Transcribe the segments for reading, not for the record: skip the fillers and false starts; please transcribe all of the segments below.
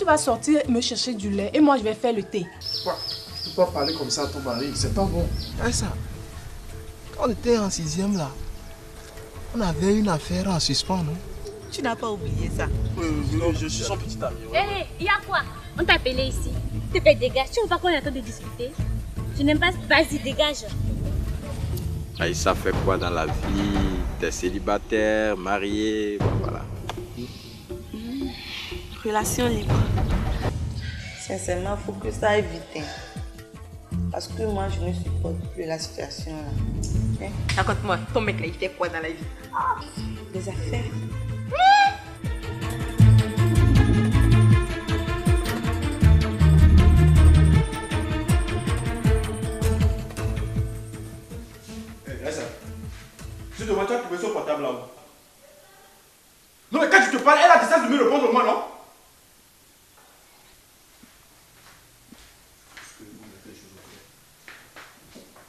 vas sortir me chercher du lait et moi je vais faire le thé. Quoi? Tu peux pas parler comme ça à ton mari, c'est pas bon. Ça, quand on était en 6e là, on avait une affaire en suspens, non? Tu n'as pas oublié ça? Non, je suis son petit ami. Hé, il y a quoi? On t'a appelé ici. Tu fais dégage. Tu veux pas qu'on est en train de discuter? Je n'aime pas. Vas-y, dégage. Aïssa fait quoi dans la vie? T'es célibataire, marié, bon, voilà. Relation libre. Sincèrement, il faut que ça aille vite. Hein. Parce que moi, je ne supporte plus la situation là. Hein? Raconte-moi, ton mec là, il fait quoi dans la vie? Des affaires. Tu devrais trouver son portable là-haut. Non, mais quand tu te parles, elle a des sens de me répondre moi, non?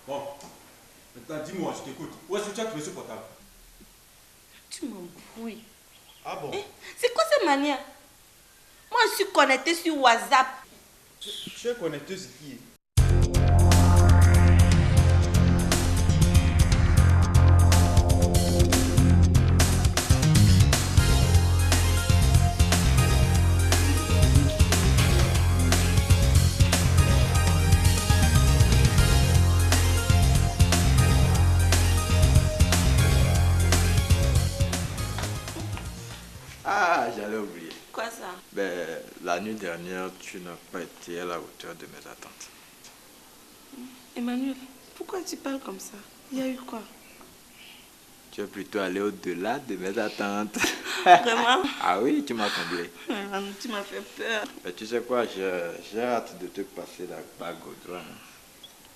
Bon, maintenant dis-moi, je t'écoute. Où est-ce que tu as trouvé ce portable? Tu m'embrouilles. Ah bon? C'est quoi cette manière? Moi, je suis connectée sur WhatsApp. Tu es connecté sur qui? Ah, j'allais oublier. Quoi ça? Ben, la nuit dernière, tu n'as pas été à la hauteur de mes attentes. Emmanuel, pourquoi tu parles comme ça? Il y a eu quoi? Tu es plutôt allé au-delà de mes attentes. Vraiment? Ah oui, tu m'as comblé. Tu m'as fait peur. Mais tu sais quoi, j'ai hâte de te passer la bague au doigt.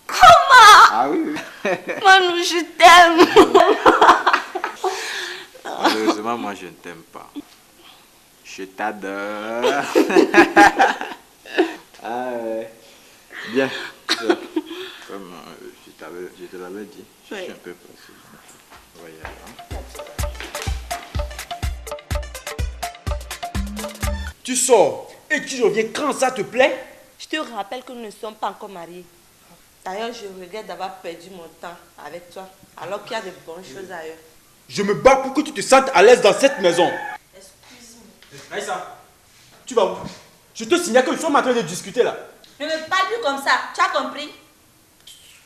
Comment? Ah oui, oui. Manu, je t'aime. Malheureusement, moi, je ne t'aime pas. Je t'adore. Ah ouais. Bien. Comme je te l'avais dit, je suis un peu pressé. On va y aller. Tu sors et tu reviens quand ça te plaît? Je te rappelle que nous ne sommes pas encore mariés. D'ailleurs, je regrette d'avoir perdu mon temps avec toi, alors qu'il y a de bonnes choses ailleurs. Je me bats pour que tu te sentes à l'aise dans cette maison. Excuse-moi. Aïssa, tu vas où? Je te signale que nous sommes en train de discuter là. Ne me parle plus comme ça, tu as compris?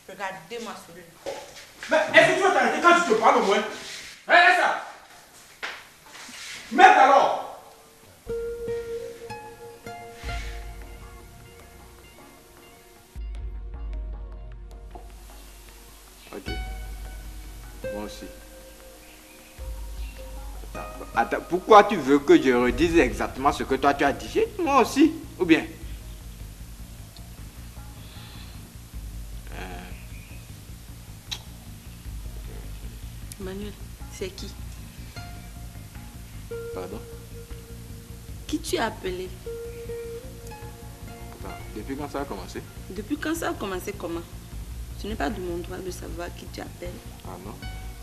Regardez-moi celui-là. Mais est-ce que tu vas t'arrêter quand tu te parles au moins? Hé, Aïssa! Merde alors! Ok. Moi aussi. Attends, pourquoi tu veux que je redise exactement ce que toi tu as dit? Moi aussi, ou bien? Emmanuel, c'est qui? Pardon? Qui tu as appelé? Attends, depuis quand ça a commencé? Depuis quand ça a commencé comment? Ce n'est pas de mon droit de savoir qui tu appelles. Ah non?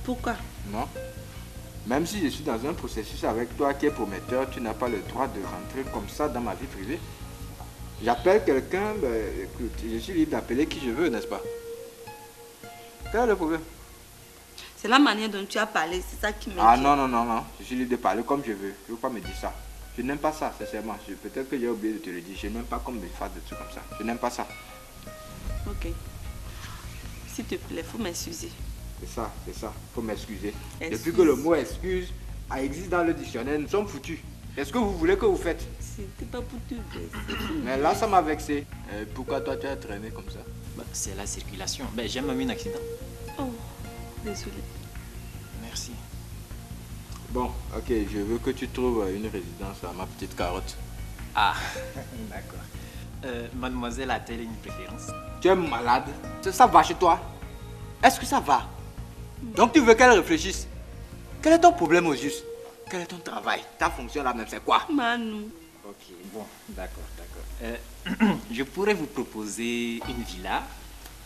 Pourquoi? Non. Même si je suis dans un processus avec toi qui est prometteur, tu n'as pas le droit de rentrer comme ça dans ma vie privée. J'appelle quelqu'un, ben, écoute, je suis libre d'appeler qui je veux, n'est-ce pas? Quel est le problème? C'est la manière dont tu as parlé, c'est ça qui m'inquiète. Ah non, non, non, non. Je suis libre de parler comme je veux. Je ne veux pas me dire ça. Je n'aime pas ça, sincèrement. Peut-être que j'ai oublié de te le dire. Je n'aime pas qu'on me fasse des trucs comme ça. Je n'aime pas ça. Ok. S'il te plaît, faut m'excuser. C'est ça, c'est ça. Faut m'excuser. Excuse. Depuis que le mot excuse existe dans le dictionnaire, nous sommes foutus. Est-ce que vous voulez que vous faites? C'était pas pour te vexer. Mais là, ça m'a vexé. Pourquoi toi, tu as traîné comme ça? Bah, c'est la circulation. Ben, j'ai même eu un accident. Oh, désolé. Merci. Bon, ok, je veux que tu trouves une résidence à ma petite carotte. Ah, d'accord. Mademoiselle a-t-elle une préférence? Tu es malade? Ça va chez toi? Est-ce que ça va? Donc tu veux qu'elle réfléchisse? Quel est ton problème au juste? Quel est ton travail? Ta fonction là même, c'est quoi? Manu. Ok, bon, d'accord, d'accord. Je pourrais vous proposer une villa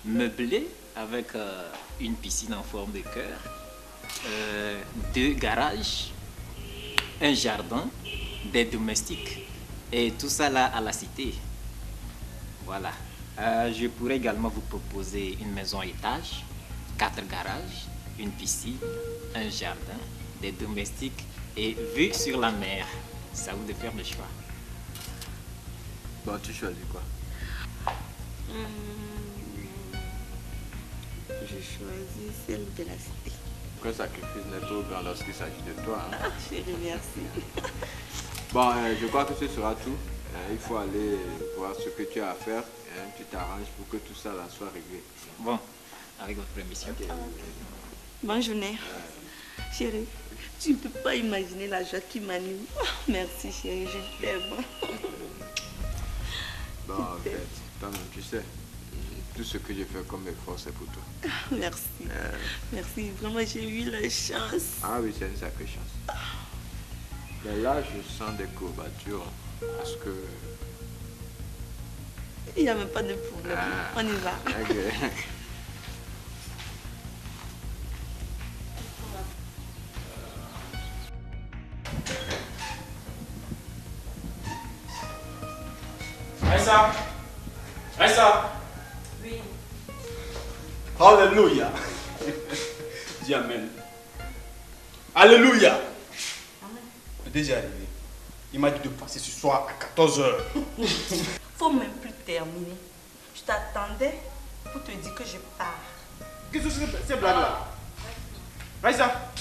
meublée avec une piscine en forme de cœur, 2 garages, un jardin, des domestiques. Et tout ça là à la cité. Voilà. Je pourrais également vous proposer une maison étage, 4 garages, une piscine, un jardin, des domestiques et vue sur la mer. C'est à vous de faire le choix. Bon, tu choisis quoi? Je choisis celle de la cité. Aucun sacrifice n'est trop grand lorsqu'il s'agit de toi. Hein? Ah, chérie, merci. Bon, je crois que ce sera tout. Il faut aller voir ce que tu as à faire. Tu t'arranges pour que tout ça là soit réglé. Bon, avec votre permission. Okay. Bonne journée. Chérie, tu ne peux pas imaginer la joie qui m'anime. Oh, merci chérie, je t'aime. Bon, en fait, toi-même, tu sais, tout ce que je fais comme effort, c'est pour toi. Merci. Merci, vraiment, j'ai eu la chance. Ah oui, c'est une sacrée chance. Mais là, je sens des courbatures. Parce que... Il n'y a même pas de problème. On y va. Ok. Aïssa! Aïssa! Oui. Alléluia! Dis Amen. Alléluia! Amen. Le déjà arrivé. Il m'a dit de passer ce soir à 14h. Faut même plus terminer. Je t'attendais pour te dire que je pars. Qu'est-ce que c'est ces blagues-là? Aïssa!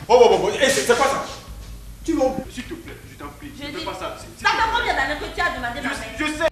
Oh, c'est pas ça! Tu vas oublier, s'il te plaît, je t'en prie. Je ne dis, fais pas ça. ça fait combien d'années que tu as demandé ma main? Je sais.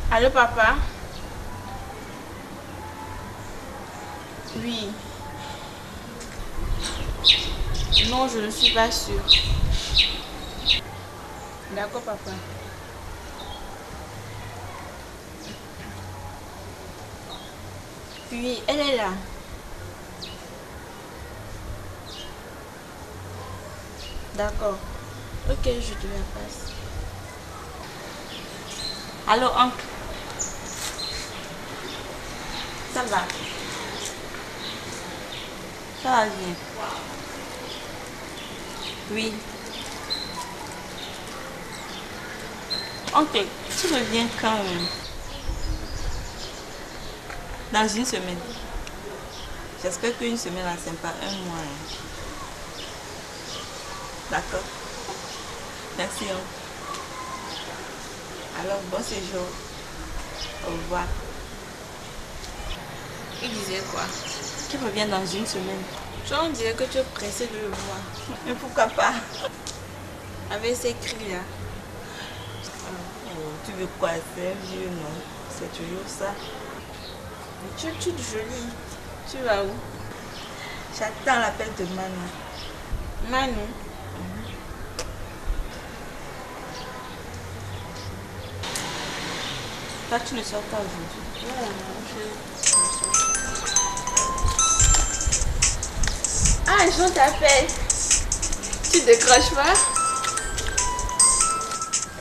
Allô, papa? Oui. Non, je ne suis pas sûre. D'accord, papa. Oui, elle est là. D'accord. Ok, je te la passe. Allô, oncle. Ça va? Ça va bien? Oui. Oncle, tu reviens quand même? Dans une semaine. J'espère qu'une semaine, là, c'est pas un mois. Hein. D'accord. Merci, oncle. Alors, bon séjour. Au revoir. Il disait quoi? Qui revient dans une semaine. Toi, on dirait que tu es pressé de le voir. Mais pourquoi pas? Avec ces cris là. Oh, tu veux quoi? C'est un vieux, non? C'est toujours ça. Mais tu es toute jolie. Tu vas où? J'attends l'appel de Manu. Manu. Toi, tu ne sors pas aujourd'hui. Non, Ah, Jean t'appelle. Tu décroches pas?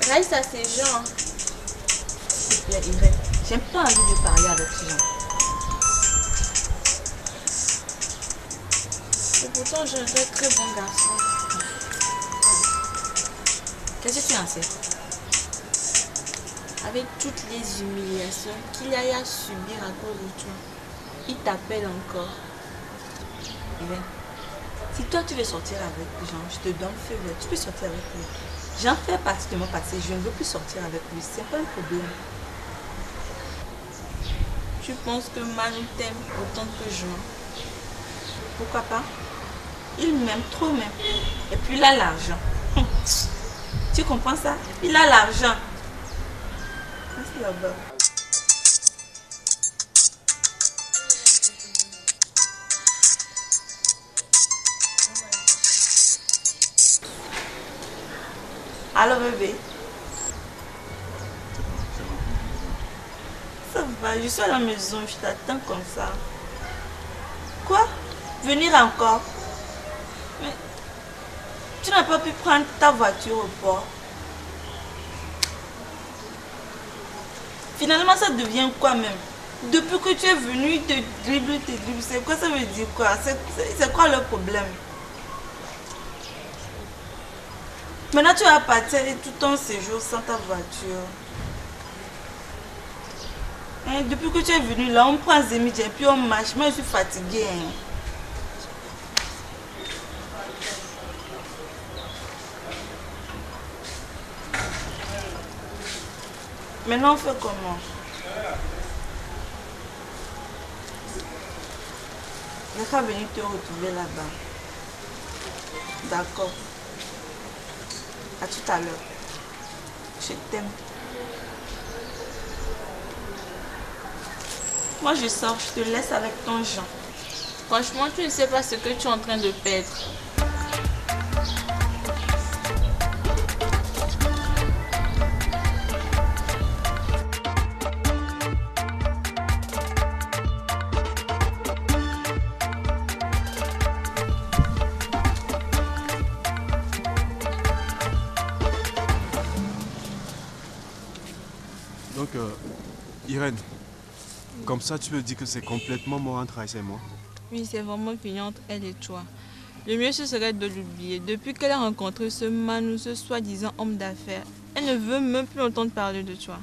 Raïssa, c'est Jean. S'il te plaît, Irène. J'ai pas envie de parler avec ces gens. Et pourtant, je suis un très bon garçon. Qu'est-ce que tu en sais? Avec toutes les humiliations qu'il y a à subir à cause de toi, il t'appelle encore. Irène, si toi tu veux sortir avec Jean, je te donne feu vert. Tu peux sortir avec lui. Jean fait partie de mon passé. Je ne veux plus sortir avec lui. C'est pas un problème. Tu penses que Manu t'aime autant que Jean? Pourquoi pas? Il m'aime trop même. Et puis là, l'argent. Tu comprends ça? Il a l'argent. Reste là-bas. Allô bébé? Ça va, je suis à la maison, je t'attends comme ça. Quoi? Venir encore? Mais tu n'as pas pu prendre ta voiture au port? Finalement, ça devient quoi même? Depuis que tu es venu, il te dribble, c'est quoi ça veut dire quoi? C'est quoi le problème? Maintenant, tu vas partir tout ton séjour sans ta voiture. Hein, depuis que tu es venu là, on prend Zemidja et puis on marche. Moi, je suis fatiguée. Hein. Maintenant, on fait comment? Je vais venir te retrouver là-bas. D'accord. À tout à l'heure. Je t'aime. Moi, je sors, je te laisse avec ton Jean. Franchement, tu ne sais pas ce que tu es en train de perdre. Donc, Irène, comme ça, tu me dis que c'est complètement mort entre Aïssa et moi? Oui, c'est vraiment fini entre elle et toi. Le mieux, ce serait de l'oublier. Depuis qu'elle a rencontré ce Manu, ce soi-disant homme d'affaires, elle ne veut même plus entendre parler de toi.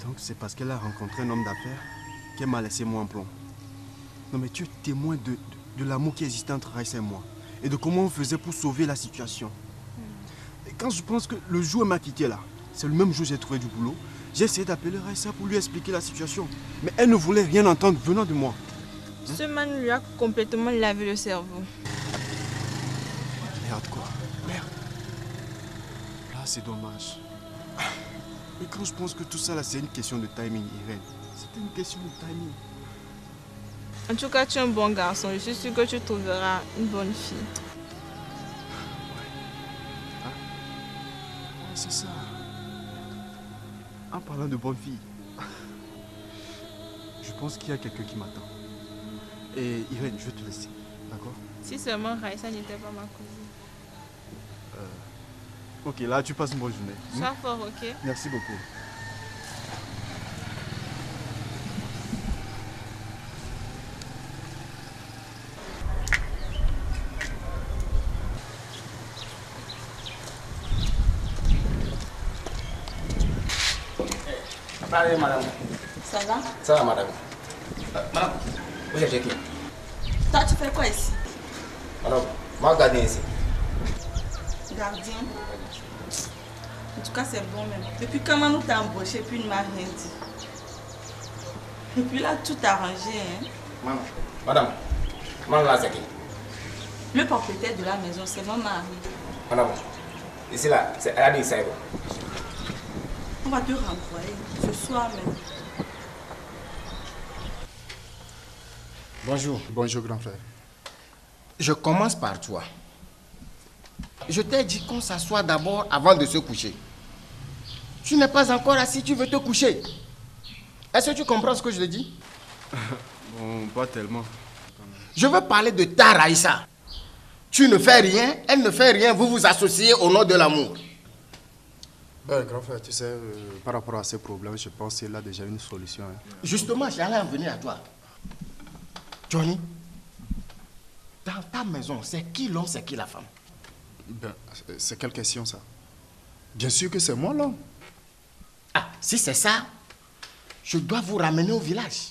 Donc, c'est parce qu'elle a rencontré un homme d'affaires qu'elle m'a laissé moi en plomb. Non, mais tu es témoin de l'amour qui existait entre Aïssa et moi et de comment on faisait pour sauver la situation. Et quand je pense que le jour où elle m'a quitté là, c'est le même jour où j'ai trouvé du boulot, j'ai essayé d'appeler Aïssa pour lui expliquer la situation. Mais elle ne voulait rien entendre venant de moi. Ce man lui a complètement lavé le cerveau. Merde quoi, merde. Là c'est dommage. Et quand je pense que tout ça là c'est une question de timing, Irène. C'était une question de timing. En tout cas, tu es un bon garçon. Je suis sûre que tu trouveras une bonne fille. Ouais. Hein? Ouais, c'est ça. En parlant de bonne fille, je pense qu'il y a quelqu'un qui m'attend. Et Irène, je vais te laisser, d'accord? Si seulement Raïssa n'était pas ma cousine. Ok, là tu passes une bonne journée. Sois fort, ok? Merci beaucoup. Allez, madame. Ça va? Ça va, madame. Madame, vous êtes qui? Toi, tu fais quoi ici? Madame, moi, gardien ici. Gardien. En tout cas, c'est bon même. Depuis quand nous t'a embauché, puis il ne m'a rien dit. Et puis là, tout arrangé. Hein? Madame, là, c'est qui? Le propriétaire de la maison, c'est mon mari. Madame, ici là, elle a dit ça. On va te renvoyer ce soir même. Bonjour. Bonjour, grand frère. Je commence par toi. Je t'ai dit qu'on s'assoit d'abord avant de se coucher. Tu n'es pas encore assis, tu veux te coucher. Est-ce que tu comprends ce que je te dis? Bon, pas tellement. Je veux parler de ta Raïssa. Tu ne fais rien, elle ne fait rien, vous vous associez au nom de l'amour. Ben, grand frère, tu sais, par rapport à ces problèmes, je pense qu'il a déjà une solution. Hein. Justement, j'allais en venir à toi. Johnny, dans ta maison, c'est qui l'homme, c'est qui la femme? Ben, c'est quelle question ça? Bien sûr que c'est moi l'homme. Ah, si c'est ça, je dois vous ramener au village.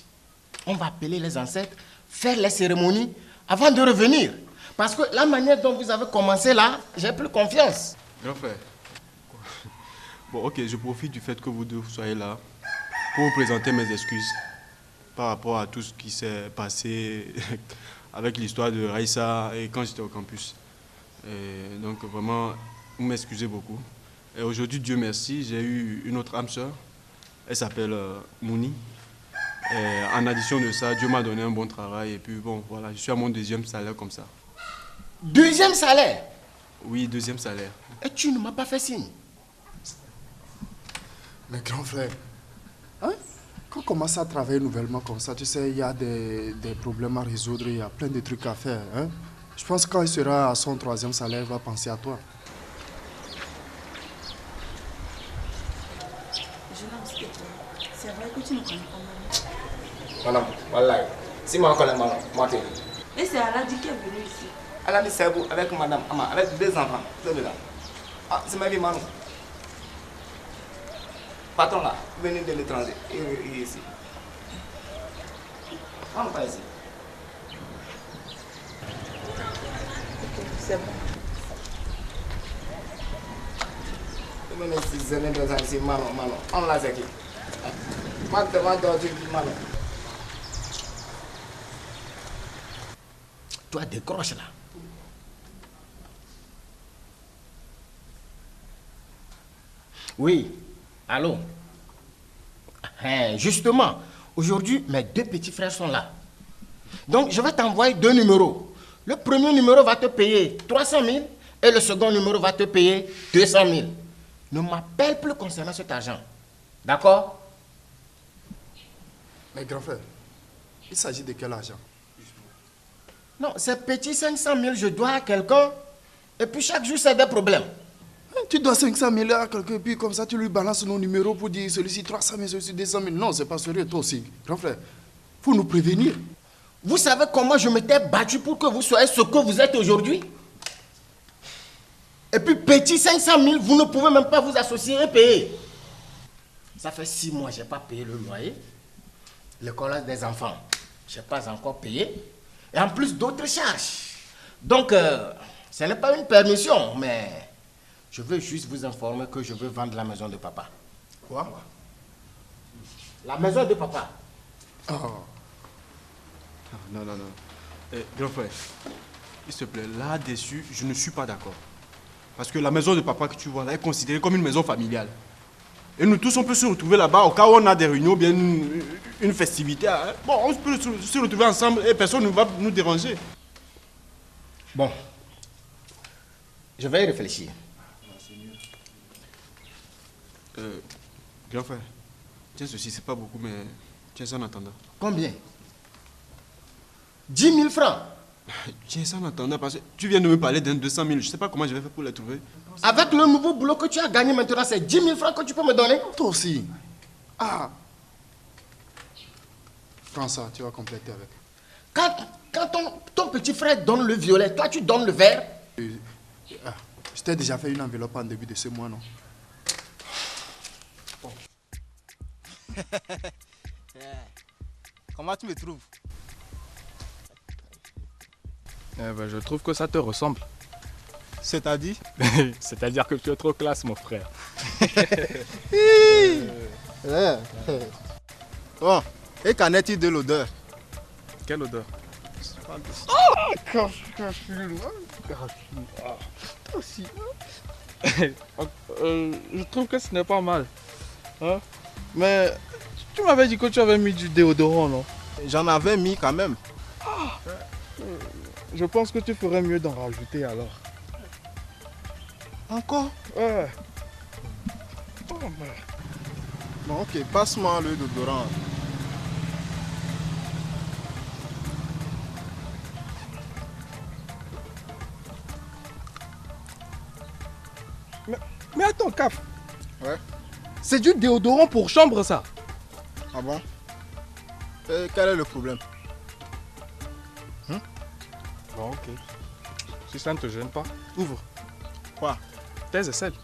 On va appeler les ancêtres, faire les cérémonies avant de revenir. Parce que la manière dont vous avez commencé là, j'ai plus confiance. Grand frère. Bon, ok, je profite du fait que vous deux soyez là pour vous présenter mes excuses par rapport à tout ce qui s'est passé avec l'histoire de Raïssa et quand j'étais au campus. Et donc vraiment, vous m'excusez beaucoup. Et aujourd'hui, Dieu merci, j'ai eu une autre âme sœur. Elle s'appelle Mouni. Et en addition de ça, Dieu m'a donné un bon travail. Et puis bon, voilà, je suis à mon deuxième salaire comme ça. Deuxième salaire? Oui, deuxième salaire. Et tu ne m'as pas fait signe? Mais grand frère, hein? Quand on commence à travailler nouvellement comme ça, tu sais, il y a des problèmes à résoudre, il y a plein de trucs à faire. Hein? Je pense que quand il sera à son troisième salaire, il va penser à toi. C'est vrai que tu ne connais pas Madame, voilà. Si moi je connais madame, moi t'es. Et c'est Aladi qui est venu ici. Aladi c'est vous avec madame, avec 2 enfants. Ah, c'est ma vie, madame. Patron là, venez de l'étranger. Il est ici. On pas ici. Ok, c'est bon. Venez ici, venez de l'étranger, Manon. On l'a c'est qui? Madame, Manon. Toi, décroche là. Oui, allô? Justement, aujourd'hui, mes 2 petits frères sont là. Donc, je vais t'envoyer 2 numéros. Le premier numéro va te payer 300 000 et le second numéro va te payer 200 000. Ne m'appelle plus concernant cet argent. D'accord? Mais grand frère, il s'agit de quel argent? Non, ces petits 500 000, je dois à quelqu'un. Et puis chaque jour, c'est des problèmes. Tu dois 500 000 à quelqu'un, puis comme ça, tu lui balances nos numéros pour dire celui-ci 300 000, celui-ci 200 000. Non, c'est pas sérieux, toi aussi. Grand frère, faut nous prévenir. Vous savez comment je m'étais battu pour que vous soyez ce que vous êtes aujourd'hui? Et puis, petit 500 000, vous ne pouvez même pas vous associer et payer. Ça fait 6 mois, je n'ai pas payé le loyer. L'école des enfants, je n'ai pas encore payé. Et en plus d'autres charges. Donc, ce n'est pas une permission, mais je veux juste vous informer que je veux vendre la maison de papa. Quoi? La maison de papa. Oh. Non. Grand frère, s'il te plaît, là-dessus, je ne suis pas d'accord. Parce que la maison de papa que tu vois là est considérée comme une maison familiale. Et nous tous, on peut se retrouver là-bas au cas où on a des réunions, bien une festivité. Hein. Bon, on peut se retrouver ensemble et personne ne va nous déranger. Bon, je vais y réfléchir. Grand frère, tiens ceci, c'est pas beaucoup, mais tiens ça en attendant. Combien? 10 000 francs. Tiens ça en attendant, parce que tu viens de me parler d'un 200 000. Je sais pas comment je vais faire pour les trouver. Avec le nouveau boulot que tu as gagné maintenant, c'est 10 000 francs que tu peux me donner? Toi aussi. Ah. Prends ça, tu vas compléter avec. Quand ton petit frère donne le violet, toi tu donnes le vert? Je t'ai déjà fait une enveloppe en début de ce mois, non? Bon. Comment tu me trouves? Je trouve que ça te ressemble. C'est-à-dire? C'est-à-dire que tu es trop classe, mon frère. Bon, et qu'en est-il de l'odeur? Quelle odeur? Je trouve que ce n'est pas mal. Hein? Mais tu m'avais dit que tu avais mis du déodorant, non? J'en avais mis quand même. Je pense que tu ferais mieux d'en rajouter alors. Encore? Ouais. Bon, ok, passe-moi le déodorant. Mais attends, Caf. Ouais. C'est du déodorant pour chambre, ça. Ah bon? Et quel est le problème? Bon, ok. Si ça ne te gêne pas, ouvre. Quoi? Tes aisselles.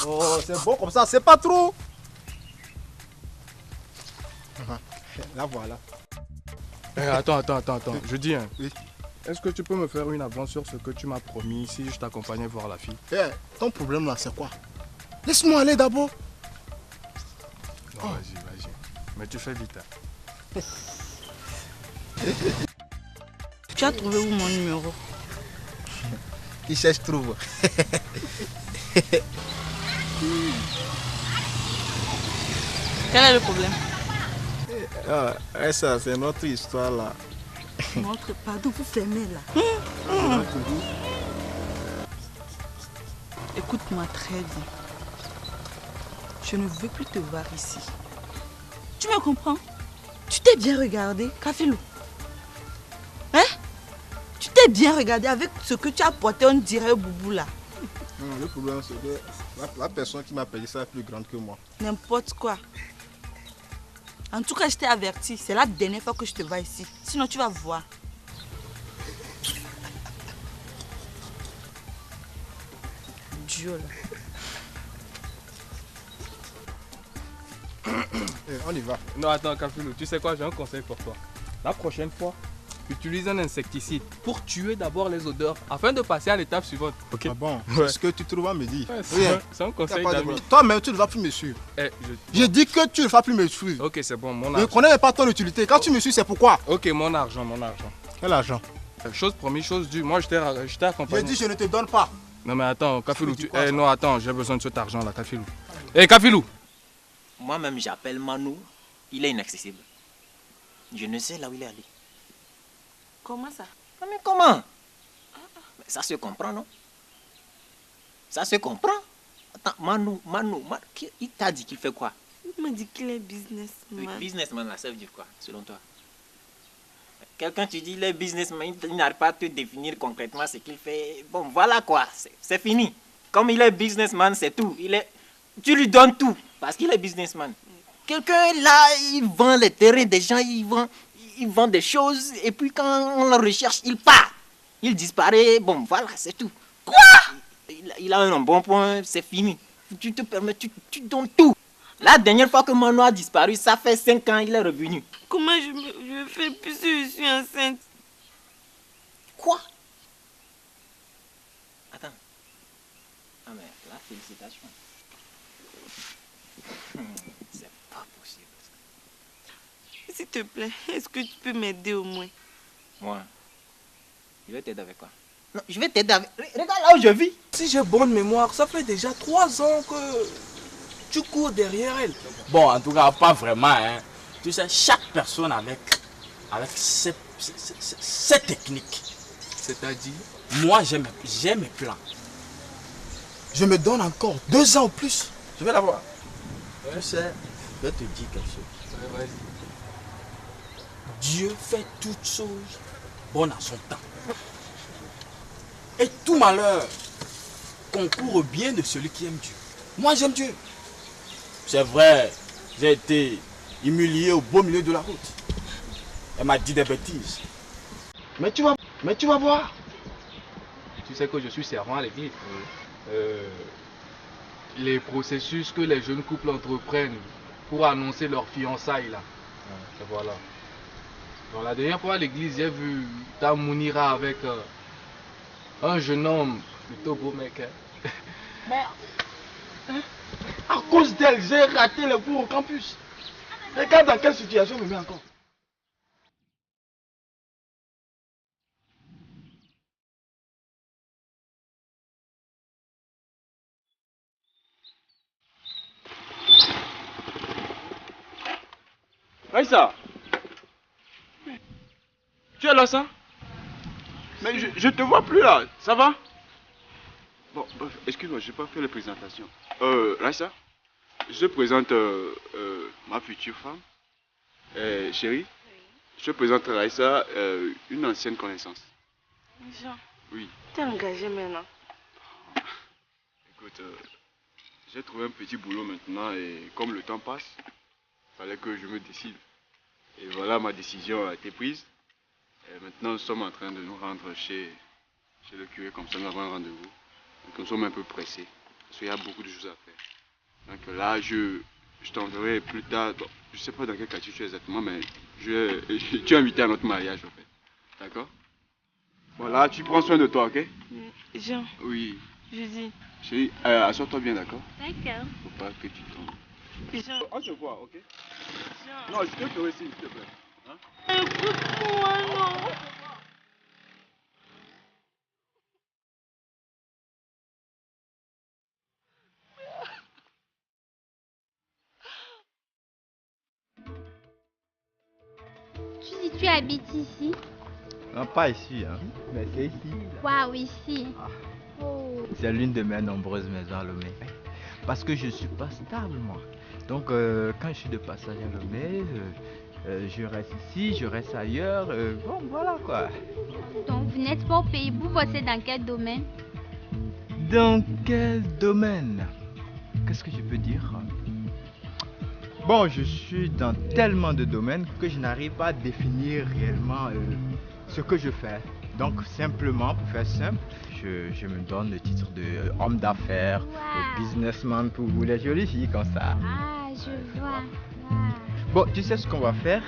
Oh, c'est bon comme ça, c'est pas trop. Là, voilà. Attends. Je dis, hein. Oui. Est-ce que tu peux me faire une avance sur ce que tu m'as promis si je t'accompagnais voir la fille? Ton problème là, c'est quoi? Laisse-moi aller d'abord. Non, vas-y. Mais tu fais vite. Hein. Tu as trouvé où mon numéro? Qui cherche trouve. Quel est le problème? Ah, ça, c'est notre histoire là. Notre pardon, vous fermez là. Écoute-moi très bien. Je ne veux plus te voir ici. Tu me comprends? Tu t'es bien regardé, Kafilou. Hein? Tu t'es bien regardé avec ce que tu as porté, on dirait Boubou là. Non, le problème c'est que la personne qui m'a payé ça est plus grande que moi. N'importe quoi. En tout cas, je t'ai averti. C'est la dernière fois que je te vois ici. Sinon, tu vas voir. Dieu là. On y va. Non, attends, Kafilou, tu sais quoi, j'ai un conseil pour toi. La prochaine fois, utilise un insecticide pour tuer d'abord les odeurs afin de passer à l'étape suivante. Ok. Ah bon, Ouais. c'est ce que tu trouves à me dire. Ouais, Oui, c'est un conseil y a pas de d'ami. problème. Toi-même, tu ne vas plus me suivre. J'ai dit que tu ne vas plus me suivre. Ok, c'est bon, mon Je argent. ne connais pas ton utilité. Quand tu me suis, c'est pourquoi? Ok, mon argent, mon argent. Quel argent? Chose promise, chose due. Moi, je t'ai accompagné. J'ai dit je ne te donne pas. Non, mais attends, Kafilou, dis quoi, ça? non, attends, j'ai besoin de cet argent-là, Kafilou. Hé, Kafilou! Moi-même, j'appelle Manu. Il est inaccessible. Je ne sais là où il est allé. Comment ça? Ah, mais comment? Mais ça se comprend, non? Ça se comprend? Attends, Manu, il t'a dit qu'il fait quoi? Il m'a dit qu'il est businessman. Oui, businessman, là, ça veut dire quoi, selon toi? Quelqu'un, tu dis, il est businessman, il n'arrive pas à te définir concrètement ce qu'il fait. Bon, voilà quoi, c'est fini. Comme il est businessman, c'est tout. Tu lui donnes tout, parce qu'il est businessman. Quelqu'un, là, il vend les terrains des gens, il vend des choses, et puis quand on le recherche, il part. Il disparaît, bon, voilà, c'est tout. Quoi? Il a un bon point, c'est fini. Tu te permets, tu donnes tout. La dernière fois que Manu a disparu, ça fait 5 ans, il est revenu. Comment je fais puisque je suis enceinte? Quoi? Attends. Ah mais là, félicitations. C'est pas possible. S'il te plaît, est-ce que tu peux m'aider au moins? Moi, je vais t'aider avec quoi? Non, je vais t'aider avec... Regarde là où je vis. Si j'ai bonne mémoire, ça fait déjà 3 ans que tu cours derrière elle. Bon, en tout cas, pas vraiment. Hein. Tu sais, chaque personne avec ses techniques. C'est-à-dire? Moi, j'ai mes plans. Je me donne encore 2 ans ou plus. Je vais la voir. Tu sais, je vais te dire quelque chose. Ouais, vas-y. Dieu fait toutes choses bonnes à son temps. Et tout malheur concourt au bien de celui qui aime Dieu. Moi, j'aime Dieu. C'est vrai, j'ai été humilié au beau milieu de la route. Elle m'a dit des bêtises. Mais tu vas voir. Tu sais que je suis servant à l'église. Les processus que les jeunes couples entreprennent pour annoncer leur fiançailles là. Et voilà. Donc la dernière fois à l'église, j'ai vu ta Mounira avec un jeune homme plutôt beau mec. Hein. Mais à cause d'elle, j'ai raté le cours au campus. Regarde dans quelle situation je me mets encore. Raïssa, tu es là, ça? Mais je te vois plus là, ça va? Bon, excuse-moi, je n'ai pas fait la présentation. Raïssa, je te présente ma future femme, chérie. Je te présente Raïssa, une ancienne connaissance. Jean, Oui. t'es engagé maintenant. Écoute, j'ai trouvé un petit boulot maintenant et comme le temps passe, il fallait que je me décide. Et voilà, ma décision a été prise. Et maintenant, nous sommes en train de nous rendre chez le curé, comme ça nous avons un rendez-vous. Donc nous sommes un peu pressés, parce qu'il y a beaucoup de choses à faire. Donc là, je t'enverrai plus tard, bon, je ne sais pas dans quel quartier tu es exactement, mais tu es invité à notre mariage en fait. D'accord? Voilà, tu prends soin de toi, ok? Jean. Oui. Je dis. Chérie, assois-toi bien, d'accord? D'accord. Faut pas que tu tombes. Jean. On se voit, ok? Non, je te ferai signe, s'il te plaît. Hein? Écoute-moi, non. Tu habites ici? Non, pas ici, hein. Mais c'est ici. Waouh, ici. Oh. C'est l'une de mes nombreuses maisons à Lomé. Parce que je ne suis pas stable, moi. Donc, quand je suis de passage à Lomé, je reste ici, je reste ailleurs. Bon, voilà quoi. Donc, vous n'êtes pas au pays. Vous bossez dans quel domaine? Dans quel domaine? Qu'est-ce que je peux dire? Bon, je suis dans tellement de domaines que je n'arrive pas à définir réellement ce que je fais. Donc, simplement, pour faire simple, je me donne le titre de homme d'affaires, businessman pour vous les jolies filles comme ça. Ah, je vois. Bon, tu sais ce qu'on va faire?